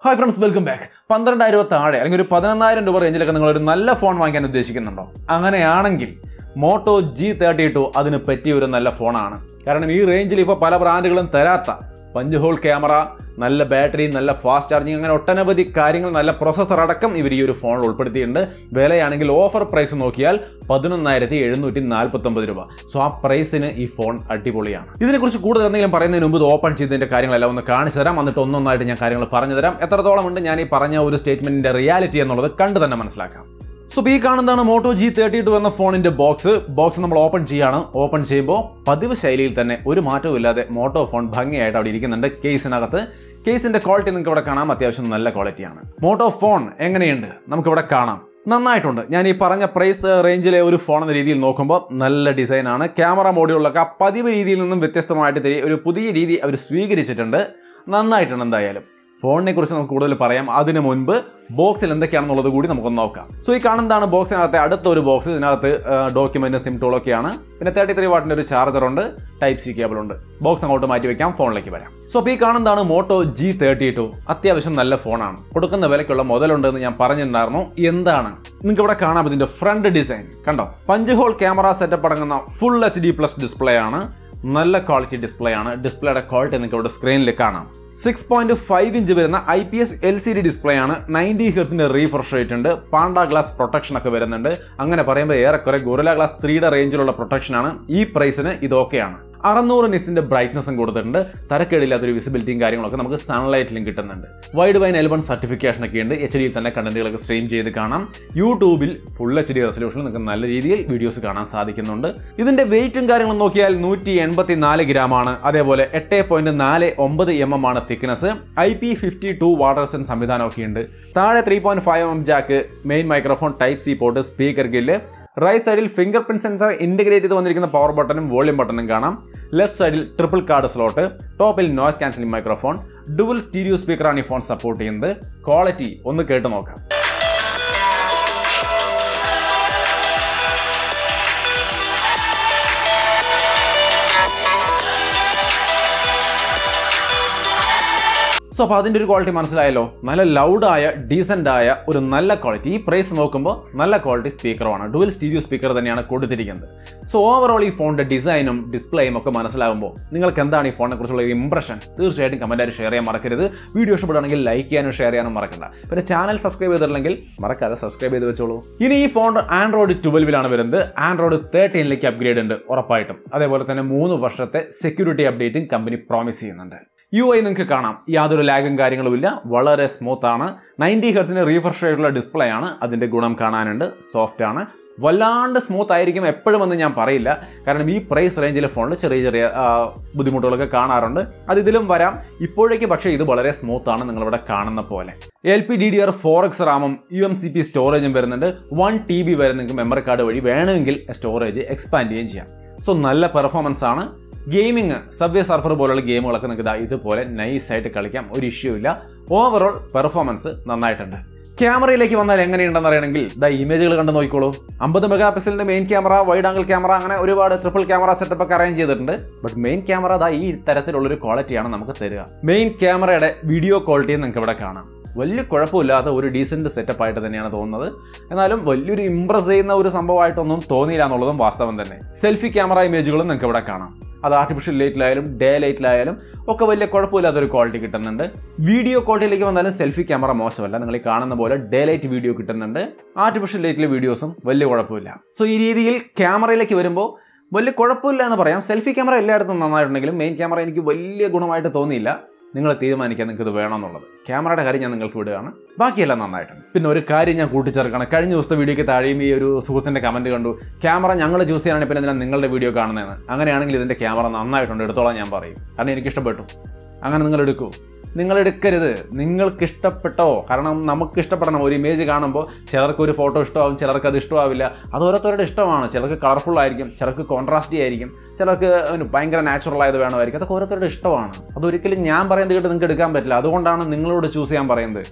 Hi friends, welcome back. 12,000 താഴെ അല്ലെങ്കിൽ ഒരു 11,000 രൂപ റേഞ്ചിലൊക്കെ നിങ്ങൾ ഒരു നല്ല ഫോൺ വാങ്ങിക്കാൻ ഉദ്ദേശിക്കുന്നുണ്ടോ? അങ്ങനെയാണെങ്കിൽ Moto G32 അതിന് പറ്റിയ ഒരു നല്ല ഫോണാണ്. കാരണം ഈ റേഞ്ചിൽ ഇപ്പോൾ പല ബ്രാൻഡുകളും തരാത്ത പഞ്ച് ഹോൾ ക്യാമറ, നല്ല ബാറ്ററി, നല്ല ഫാസ്റ്റ് ചാർജിങ്, അങ്ങനെ ഒട്ടനവധി കാര്യങ്ങൾ, നല്ല പ്രോസസ്സർ അടക്കം ഇവർ ഈ ഒരു ഫോണിൽ ഉൾപ്പെടുത്തിയിട്ടുണ്ട്. വിലയാണെങ്കിൽ ഓഫർ പ്രൈസ് നോക്കിയാൽ 11,749 രൂപ. സോ ആ പ്രൈസിന് ഈ ഫോൺ അടിപൊളിയാണ്. ഇതിനെക്കുറിച്ച് കൂടുതൽ എന്തെങ്കിലും പറയുന്നതിന് മുമ്പ് ഇത് ഓപ്പൺ ചെയ്തതിൻ്റെ കാര്യങ്ങളെല്ലാം ഒന്ന് കാണിച്ചു തരാം. എന്നിട്ട് ഒന്നൊന്നായിട്ട് ഞാൻ കാര്യങ്ങൾ പറഞ്ഞു തരാം. എത്രത്തോളം ഉണ്ട് ഞാൻ ഈ പറഞ്ഞ ഒരു സ്റ്റേറ്റ്മെന്റിന്റെ റിയാലിറ്റി എന്നുള്ളത് കണ്ടു തന്നെ മനസ്സിലാക്കാം. സോ ഈ കാണുന്നതാണ് Moto G32 എന്ന ഫോണിന്റെ ബോക്സ് നമ്മൾ ഓപ്പൺ ചെയ്യാണ്. ഓപ്പൺ ചെയ്യുമ്പോൾ പതിവ് ശൈലിയിൽ തന്നെ ഒരു മാറ്റവും ഇല്ലാതെ മോട്ടോ ഫോൺ ഭംഗിയായിട്ട് അവിടെ ഇരിക്കുന്നുണ്ട്. കേസിന്റെ ക്വാളിറ്റി നിങ്ങൾക്ക് ഇവിടെ കാണാം. അത്യാവശ്യം നല്ല ക്വാളിറ്റിയാണ്. മോട്ടോ ഫോൺ എങ്ങനെയുണ്ട് നമുക്കിവിടെ കാണാം. നന്നായിട്ടുണ്ട്. ഞാൻ ഈ പറഞ്ഞ പ്രൈസ് റേഞ്ചിലെ ഒരു ഫോൺ എന്ന രീതിയിൽ നോക്കുമ്പോൾ നല്ല ഡിസൈനാണ്. ക്യാമറ മോഡുകളിലൊക്കെ പതിവ് രീതിയിൽ നിന്നും വ്യത്യസ്തമായിട്ട് ഒരു പുതിയ രീതി അവർ സ്വീകരിച്ചിട്ടുണ്ട്. നന്നായിട്ടുണ്ട്. എന്തായാലും ഫോണിനെ കുറിച്ച് നമുക്ക് കൂടുതൽ പറയാം. അതിന് മുൻപ് ബോക്സിൽ എന്തൊക്കെയാണെന്നുള്ളത് കൂടി നമുക്കൊന്ന് നോക്കാം. സോ ഈ കാണുന്നതാണ് ബോക്സിനകത്തെ അടുത്തൊരു ബോക്സ്. ഇതിനകത്ത് ഡോക്യുമെന്റ്, സിം ടൂളൊക്കെയാണ്. പിന്നെ 33 വാട്ടിന്റെ ഒരു ചാർജർ ഉണ്ട്, ടൈപ്പ് സി കേബിൾ ഉണ്ട്. ബോക്സ് അങ്ങോട്ട് മാറ്റി വെക്കാം, ഫോണിലേക്ക് വരാം. സോ ഈ കാണുന്നതാണ് Moto G32. അത്യാവശ്യം നല്ല ഫോണാണ്. കൊടുക്കുന്ന വിലയ്ക്കുള്ള മുതലുണ്ടെന്ന് ഞാൻ പറഞ്ഞിട്ടുണ്ടായിരുന്നു. എന്താണ് നിങ്ങൾക്ക് ഇവിടെ കാണാം. ഇതിന്റെ ഫ്രണ്ട് ഡിസൈൻ കണ്ടോ? പഞ്ച് ഹോൾ ക്യാമറ സെറ്റപ്പ് അടങ്ങുന്ന ഫുൾ HD+ ഡിസ്പ്ലേ ആണ്. നല്ല ക്വാളിറ്റി ഡിസ്പ്ലേ ആണ്. ഡിസ്പ്ലേയുടെ ക്വാളിറ്റി നിങ്ങൾക്ക് ഇവിടെ സ്ക്രീനിൽ കാണാം. 6.5 ഇഞ്ച് വരുന്ന IPS LCD ഡിസ്പ്ലേ ആണ്. 90 ഹെർട്സിന്റെ റീഫ്രഷ് റേറ്റ് ഉണ്ട്. പാണ്ട ഗ്ലാസ് പ്രൊട്ടക്ഷൻ ഒക്കെ വരുന്നുണ്ട്. അങ്ങനെ പറയുമ്പോൾ ഏറെക്കുറെ ഗൊറില്ല ഗ്ലാസ് 3യുടെ റേഞ്ചിലുള്ള പ്രൊട്ടക്ഷൻ ആണ്. ഈ പ്രൈസിന് ഇതൊക്കെയാണ്. 600 നിറ്റ്സിന്റെ ബ്രൈറ്റ്നസും കൊടുത്തിട്ടുണ്ട്. തരക്കേടില്ലാത്തൊരു വിസിബിലിറ്റിയും കാര്യങ്ങളൊക്കെ നമുക്ക് സൺലൈറ്റിലും കിട്ടുന്നുണ്ട്. വൈഡ് വൈൻ L1 സർട്ടിഫിക്കേഷൻ ഒക്കെ ഉണ്ട്. HDയിൽ തന്നെ കണ്ടന്റുകളൊക്കെ സ്ട്രീം ചെയ്ത് കാണാം. യൂട്യൂബിൽ ഫുൾ HD റെസൊല്യൂഷനിൽ നിങ്ങൾക്ക് നല്ല രീതിയിൽ വീഡിയോസ് കാണാൻ സാധിക്കുന്നുണ്ട്. ഇതിന്റെ വെയിറ്റും കാര്യങ്ങളും നോക്കിയാൽ 184 ഗ്രാം ആണ്. അതേപോലെ 8.49 mm ആണ് തിക്നെസ്. IP52 വാട്ടർ സെൻസ് സംവിധാനമൊക്കെ ഉണ്ട്. താഴെ 3.5 mm jack, main microphone, type C port, speaker grill. Right സൈഡിൽ ഫിംഗർ പ്രിന്റ് സെൻസർ ഇന്റഗ്രേറ്റ് ചെയ്ത് വന്നിരിക്കുന്ന പവർ ബട്ടണും വോളിയം ബട്ടണും കാണാം. ലെഫ്റ്റ് സൈഡിൽ ട്രിപ്പിൾ കാർഡ് സ്ലോട്ട്, ടോപ്പിൽ noise cancelling microphone, dual stereo സ്പീക്കറാണ് ഈ ഫോൺ സപ്പോർട്ട് ചെയ്യുന്നത്. ക്വാളിറ്റി ഒന്ന് കേട്ട് നോക്കാം. സോ അപ്പോൾ അതിൻ്റെ ഒരു ക്വാളിറ്റി മനസ്സിലായല്ലോ. നല്ല ലൗഡായ, ഡീസൻ്റായ ഒരു നല്ല ക്വാളിറ്റി. ഈ പ്രൈസ് നോക്കുമ്പോൾ നല്ല ക്വാളിറ്റി സ്പീക്കറുമാണ്. ഡുവൽ സ്റ്റീരിയോ സ്പീക്കർ തന്നെയാണ് കൊടുത്തിരിക്കുന്നത്. സോ ഓവറോൾ ഈ ഫോണിൻ്റെ ഡിസൈനും ഡിസ്പ്ലേയും ഒക്കെ മനസ്സിലാകുമ്പോൾ നിങ്ങൾക്ക് എന്താണ് ഈ ഫോണിനെ കുറിച്ചുള്ള ഇംപ്രഷൻ? തീർച്ചയായിട്ടും കമൻറ്റായിട്ട് ഷെയർ ചെയ്യാൻ മറക്കരുത്. വീഡിയോ ഇഷ്ടപ്പെടുകയാണെങ്കിൽ ലൈക്ക് ചെയ്യാനും ഷെയർ ചെയ്യാനും മറക്കണ്ട. പിന്നെ ചാനൽ സബ്സ്ക്രൈബ് ചെയ്തിട്ടില്ലെങ്കിൽ മറക്കാതെ സബ്സ്ക്രൈബ് ചെയ്ത് വെച്ചോളൂ. ഇനി ഈ ഫോൺ Android 12 വരുന്നത്. Android 13 അപ്ഗ്രേഡ് ഉണ്ട് ഉറപ്പായിട്ടും. അതേപോലെ തന്നെ 3 വർഷത്തെ സെക്യൂരിറ്റി അപ്ഡേറ്റും കമ്പനി പ്രോമിസ് ചെയ്യുന്നുണ്ട്. UI നിങ്ങൾക്ക് കാണാം. യാതൊരു ലാഗും കാര്യങ്ങളുമില്ല. വളരെ സ്മൂത്ത് ആണ്. 90 ഹെർട്സിന് റീഫ്രഷ് ആയിട്ടുള്ള ഡിസ്പ്ലേ ആണ്. അതിൻ്റെ ഗുണം കാണാനുണ്ട്. സോഫ്റ്റ് ആണ്. വല്ലാണ്ട് സ്മൂത്ത് ആയിരിക്കും എപ്പോഴും എന്ന് ഞാൻ പറയില്ല. കാരണം ഈ പ്രൈസ് റേഞ്ചിലെ ഫോണിൽ ചെറിയ ബുദ്ധിമുട്ടുകളൊക്കെ കാണാറുണ്ട്. അത് ഇതിലും വരാം ഇപ്പോഴേക്ക്. പക്ഷേ ഇത് വളരെ സ്മൂത്ത് ആണ് നിങ്ങളിവിടെ കാണുന്ന പോലെ. LPDDR4X റാമും UMCP സ്റ്റോറേജും വരുന്നുണ്ട്. 1 TB വരെ നിങ്ങൾക്ക് മെമ്മറി കാർഡ് വഴി വേണമെങ്കിൽ സ്റ്റോറേജ് എക്സ്പാൻഡ് ചെയ്യുകയും ചെയ്യാം. സോ നല്ല പെർഫോമൻസ് ആണ്. ഗെയിമിങ്, സബ്വേ സർഫർ പോലുള്ള ഗെയിമുകളൊക്കെ നിങ്ങൾക്ക് ഇതുപോലെ നൈസായിട്ട് കളിക്കാം. ഒരു ഇഷ്യൂ ഇല്ല. ഓവറോൾ പെർഫോമൻസ് നന്നായിട്ടുണ്ട്. ക്യാമറയിലേക്ക് വന്നാൽ എങ്ങനെയുണ്ടെന്ന് അറിയണമെങ്കിൽ ഇമേജുകൾ കണ്ട് നോക്കിക്കോളൂ. 50 മെഗാപിക്സലിന്റെ main camera, wide angle camera, അങ്ങനെ ഒരുപാട് ട്രിപ്പിൾ ക്യാമറ സെറ്റപ്പ് ഒക്കെ അറേഞ്ച് ചെയ്തിട്ടുണ്ട്. ബട്ട് മെയിൻ ക്യാമറ ഈ തരത്തിലുള്ളൊരു ക്വാളിറ്റിയാണ് നമുക്ക് തരിക. മെയിൻ ക്യാമറയുടെ വീഡിയോ ക്വാളിറ്റി നിങ്ങൾക്ക് ഇവിടെ കാണാം. വലിയ കുഴപ്പമില്ലാത്ത ഒരു ഡീസൻറ്റ് സെറ്റപ്പ് ആയിട്ട് തന്നെയാണ് തോന്നുന്നത്. എന്നാലും വലിയൊരു ഇംപ്രസ് ചെയ്യുന്ന ഒരു സംഭവമായിട്ടൊന്നും തോന്നിയില്ല എന്നുള്ളതും വാസ്തവം തന്നെ. സെൽഫി ക്യാമറ ഇമേജുകളും നിങ്ങൾക്ക് ഇവിടെ കാണാം. അത് ആർട്ടിഫിഷ്യൽ ലൈറ്റിലായാലും ഡേ ലൈറ്റിലായാലും ഒക്കെ വലിയ കുഴപ്പമില്ലാത്തൊരു ക്വാളിറ്റി കിട്ടുന്നുണ്ട്. വീഡിയോ ക്വാളിറ്റിയിലേക്ക് വന്നാലും സെൽഫി ക്യാമറ മോശമല്ല. നിങ്ങൾ ഈ കാണുന്ന പോലെ ഡേ ലൈറ്റ് വീഡിയോ കിട്ടുന്നുണ്ട്. ആർട്ടിഫിഷ്യൽ ലൈറ്റിലെ വീഡിയോസും വലിയ കുഴപ്പമില്ല. സോ ഈ രീതിയിൽ ക്യാമറയിലേക്ക് വരുമ്പോൾ വലിയ കുഴപ്പമില്ല എന്ന് പറയാം. സെൽഫി ക്യാമറ എല്ലായിടത്തും നന്നായിട്ടുണ്ടെങ്കിലും മെയിൻ ക്യാമറ എനിക്ക് വലിയ ഗുണമായിട്ട് തോന്നിയില്ല. നിങ്ങൾ തീരുമാനിക്കാൻ നിങ്ങൾക്ക് ഇത് വേണമെന്നുള്ളത്. ക്യാമറയുടെ കാര്യം ഞാൻ നിങ്ങൾക്ക് വിടുകയാണ്. ബാക്കിയെല്ലാം നന്നായിട്ടുണ്ട്. പിന്നെ ഒരു കാര്യം ഞാൻ കൂട്ടിച്ചേർക്കണം. കഴിഞ്ഞ ദിവസത്തെ വീഡിയോയ്ക്ക് താഴെയും ഈ ഒരു സുഹൃത്തിൻ്റെ കമൻറ്റ് കണ്ടു, ക്യാമറ ഞങ്ങൾ ചൂസ് ചെയ്യാനാണ് പിന്നെ എന്തിനാണ് നിങ്ങളുടെ വീഡിയോ കാണുന്നതെന്ന്. അങ്ങനെയാണെങ്കിൽ ഇതിൻ്റെ ക്യാമറ നന്നായിട്ടുണ്ട്, എടുത്തോളാം ഞാൻ പറയും. കാരണം എനിക്കിഷ്ടപ്പെട്ടു. അങ്ങനെ നിങ്ങൾ എടുക്കൂ. നിങ്ങൾ എടുക്കരുത്. നിങ്ങൾക്ക് ഇഷ്ടപ്പെട്ടോ? കാരണം നമുക്ക് ഇഷ്ടപ്പെടണം. ഒരു ഇമേജ് കാണുമ്പോൾ ചിലർക്ക് ഒരു ഫോട്ടോ ഇഷ്ടമാവും, ചിലർക്ക് അത് ഇഷ്ടമാവില്ല. അത് ഓരോരുത്തരുടെ ഇഷ്ടമാണ്. ചിലർക്ക് കളർഫുൾ ആയിരിക്കും, ചിലർക്ക് കോൺട്രാസ്റ്റി ആയിരിക്കും, ചിലർക്ക് ഭയങ്കര നാച്ചുറൽ ആയത് വേണമായിരിക്കും. അതൊക്കെ ഓരോരുത്തരുടെ ഇഷ്ടമാണ്. അതൊരിക്കലും ഞാൻ പറയുന്നത് കേട്ട് നിങ്ങൾക്ക് എടുക്കാൻ പറ്റില്ല. അതുകൊണ്ടാണ് നിങ്ങളോട് ചൂസ് ചെയ്യാൻ പറയുന്നത്.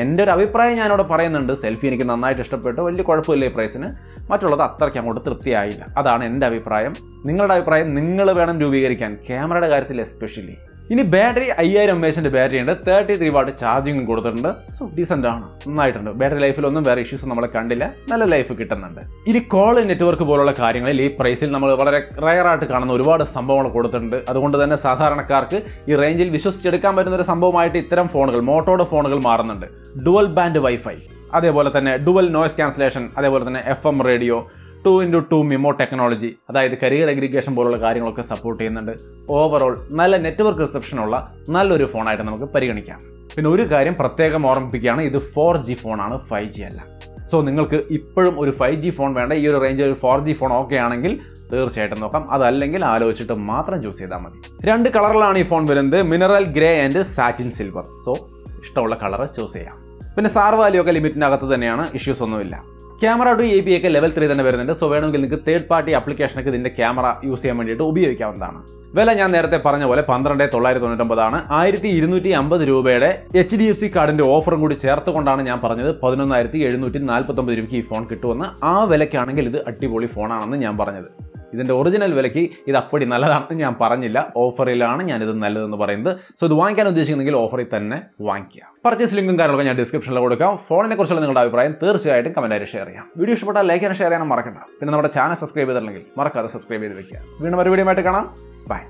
എൻ്റെ ഒരു അഭിപ്രായം ഞാനിവിടെ പറയുന്നുണ്ട്. സെൽഫി എനിക്ക് നന്നായിട്ട് ഇഷ്ടപ്പെട്ടു. വലിയ കുഴപ്പമില്ല ഈ പ്രൈസിന്. മറ്റുള്ളത് അത്രയ്ക്ക് അങ്ങോട്ട് തൃപ്തിയായില്ല. അതാണ് എൻ്റെ അഭിപ്രായം. നിങ്ങളുടെ അഭിപ്രായം നിങ്ങൾ വേണം രൂപീകരിക്കാൻ. ക്യാമറയുടെ കാര്യത്തിൽ എസ്പെഷ്യലി ഇനി ബാറ്ററി 5000 mAh ബാറ്ററി ഉണ്ട്, 33 വാട്ട് ചാർജിങ്ങും കൊടുത്തിട്ടുണ്ട്. സോ ഡീസൻ്റ് ആണ്, നന്നായിട്ടുണ്ട്. ബാറ്ററി ലൈഫിലൊന്നും വേറെ ഇഷ്യൂസ് നമ്മൾ കണ്ടില്ല, നല്ല ലൈഫ് കിട്ടുന്നുണ്ട്. ഇനി കോൾ നെറ്റ്വർക്ക് പോലുള്ള കാര്യങ്ങളിൽ ഈ പ്രൈസിൽ നമ്മൾ വളരെ റയറായിട്ട് കാണുന്ന ഒരുപാട് സംഭവങ്ങൾ കൊടുത്തിട്ടുണ്ട്. അതുകൊണ്ട് തന്നെ സാധാരണക്കാർക്ക് ഈ റേഞ്ചിൽ വിശ്വസിച്ചെടുക്കാൻ പറ്റുന്ന ഒരു സംഭവമായിട്ട് ഇത്തരം ഫോണുകൾ, മോട്ടോയുടെ ഫോണുകൾ മാറുന്നുണ്ട്. ഡുവൽ ബാൻഡ് വൈഫൈ, അതേപോലെ തന്നെ ഡുവൽ നോയ്സ് ക്യാൻസലേഷൻ, അതേപോലെ തന്നെ FM റേഡിയോ, 2x2 മിമോ ടെക്നോളജി, അതായത് കരിയർ അഗ്രിഗേഷൻ പോലുള്ള കാര്യങ്ങളൊക്കെ സപ്പോർട്ട് ചെയ്യുന്നുണ്ട്. ഓവറോൾ നല്ല നെറ്റ്വർക്ക് റിസപ്ഷനുള്ള നല്ലൊരു ഫോണായിട്ട് നമുക്ക് പരിഗണിക്കാം. പിന്നെ ഒരു കാര്യം പ്രത്യേകം ഓർമ്മിപ്പിക്കുകയാണ്, ഇത് 4G ഫോണാണ്, 5G അല്ല. സോ നിങ്ങൾക്ക് ഇപ്പോഴും ഒരു 5G ഫോൺ വേണ്ട, ഈ ഒരു റേഞ്ചിൽ ഒരു 4G ഫോൺ ഓക്കെ ആണെങ്കിൽ തീർച്ചയായിട്ടും നോക്കാം. അതല്ലെങ്കിൽ ആലോചിച്ചിട്ട് മാത്രം ചൂസ് ചെയ്താൽ മതി. 2 കളറിലാണ് ഈ ഫോൺ വരുന്നത്, mineral grey and satin silver. So ഇഷ്ടമുള്ള കളർ ചൂസ് ചെയ്യാം. പിന്നെ സാർ വാല്യൂ ഒക്കെ ലിമിറ്റിനകത്ത് തന്നെയാണ്, ഇഷ്യൂസ് ഒന്നുമില്ല. ക്യാമറ ടു API ഒക്കെ ലെവൽ 3 തന്നെ വരുന്നുണ്ട്. സോ വേണമെങ്കിൽ നിങ്ങൾക്ക് തേർഡ് പാർട്ടി ആപ്ലിക്കേഷനൊക്കെ ഇതിൻ്റെ ക്യാമറ യൂസ് ചെയ്യാൻ വേണ്ടിയിട്ട് ഉപയോഗിക്കാവുന്നതാണ്. വില ഞാൻ നേരത്തെ പറഞ്ഞ പോലെ 12,999 ആണ്. 1250 രൂപയുടെ HDFC കാർഡിൻ്റെ ഓഫറും കൂടി ചേർത്തുകൊണ്ടാണ് ഞാൻ പറഞ്ഞത് 11,749 രൂപയ്ക്ക് ഈ ഫോൺ കിട്ടുമെന്ന്. ആ വിലയ്ക്കാണെങ്കിൽ ഇത് അടിപൊളി ഫോണാണെന്ന് ഞാൻ പറഞ്ഞത്. ഇതിൻ്റെ ഒറിജിനൽ വിലയ്ക്ക് ഇത് അപ്പടി നല്ലതാണെന്ന് ഞാൻ പറഞ്ഞില്ല, ഓഫറിലാണ് ഞാനിത് നല്ലതെന്ന് പറയുന്നത്. സോ ഇത് വാങ്ങിക്കാൻ ഉദ്ദേശിക്കുന്നെങ്കിൽ ഓഫറിൽ തന്നെ വാങ്ങിക്കുക. പർച്ചേസ് ലിങ്കും കാര്യങ്ങളൊക്കെ ഞാൻ ഡിസ്ക്രിപ്ഷനിൽ കൊടുക്കാം. ഫോണിനെ കുറിച്ചുള്ള നിങ്ങളുടെ അഭിപ്രായം തീർച്ചയായിട്ടും കമൻറ്റായിട്ട് ഷെയർ ചെയ്യാം. വീഡിയോ ഇഷ്ടപ്പെട്ടാൽ ലൈക്ക് ചെയ്യാനും ഷെയർ ചെയ്യാനും മറക്കണ്ട. പിന്നെ നമ്മുടെ ചാനൽ സബ്സ്ക്രൈബ് ചെയ്തിട്ടുണ്ടെങ്കിൽ മറക്കാതെ സബ്സ്ക്രൈബ് ചെയ്ത് വെക്കുക. വീണ്ടും ഒരു വീഡിയോ ആയിട്ട് കാണാം. ബൈ.